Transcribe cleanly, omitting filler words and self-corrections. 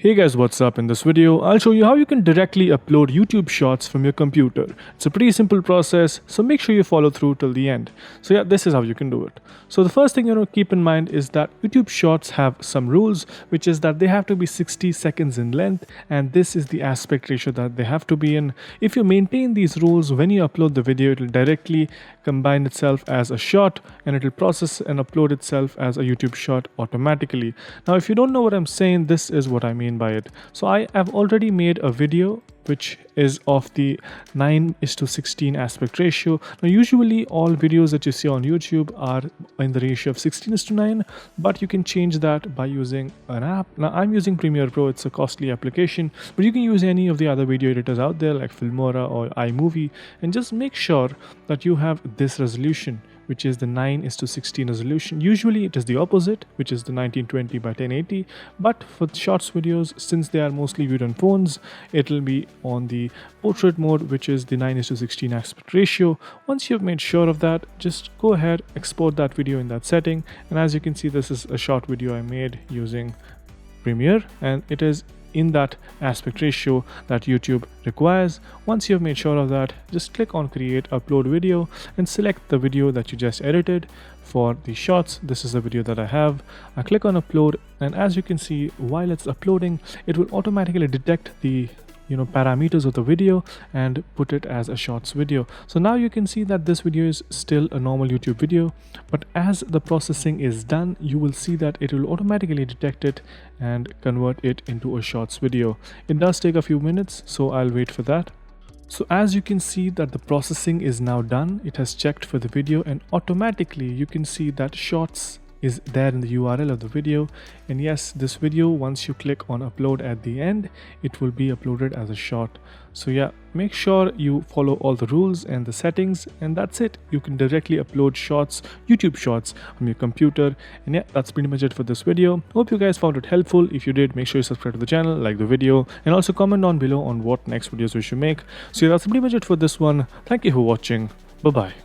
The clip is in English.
Hey guys, what's up? In this video, I'll show you how you can directly upload YouTube Shorts from your computer. It's a pretty simple process, so make sure you follow through till the end. So yeah, this is how you can do it. So the first thing you want to keep in mind is that YouTube Shorts have some rules, which is that they have to be 60 seconds in length, and this is the aspect ratio that they have to be in. If you maintain these rules, when you upload the video, it will directly combine itself as a short, and it will process and upload itself as a YouTube Short automatically. Now, if you don't know what I'm saying, this is what I mean by it. So I have already made a video which is of the 9:16 aspect ratio. Now usually all videos that you see on YouTube are in the ratio of 16:9, but you can change that by using an app. Now I'm using Premiere Pro, it's a costly application, but you can use any of the other video editors out there like Filmora or iMovie, and just make sure that you have this resolution, which is the 9:16 resolution. Usually it is the opposite, which is the 1920 by 1080, but for shorts videos, since they are mostly viewed on phones, it will be on the portrait mode, which is the 9:16 aspect ratio. Once you've made sure of that, just go ahead, export that video in that setting, and as you can see, this is a short video I made using Premiere, and it is in that aspect ratio that YouTube requires. Once you have made sure of that, just click on create upload video and select the video that you just edited for the shots. This is the video that I have. I click on upload, and as you can see, while it's uploading, it will automatically detect the parameters of the video and put it as a shorts video. So now you can see that this video is still a normal YouTube video, but as the processing is done, you will see that it will automatically detect it and convert it into a shorts video. It does take a few minutes, so I'll wait for that. So as you can see that the processing is now done, it has checked for the video, and automatically you can see that shorts is there in the URL of the video. And yes, this video, once you click on upload at the end, it will be uploaded as a short. So yeah, make sure you follow all the rules and the settings, and that's it. You can directly upload shorts, YouTube Shorts, on your computer. And yeah, that's pretty much it for this video. Hope you guys found it helpful. If you did, make sure you subscribe to the channel, like the video, and also comment down below on what next videos we should make. So yeah, that's pretty much it for this one. Thank you for watching. Bye bye.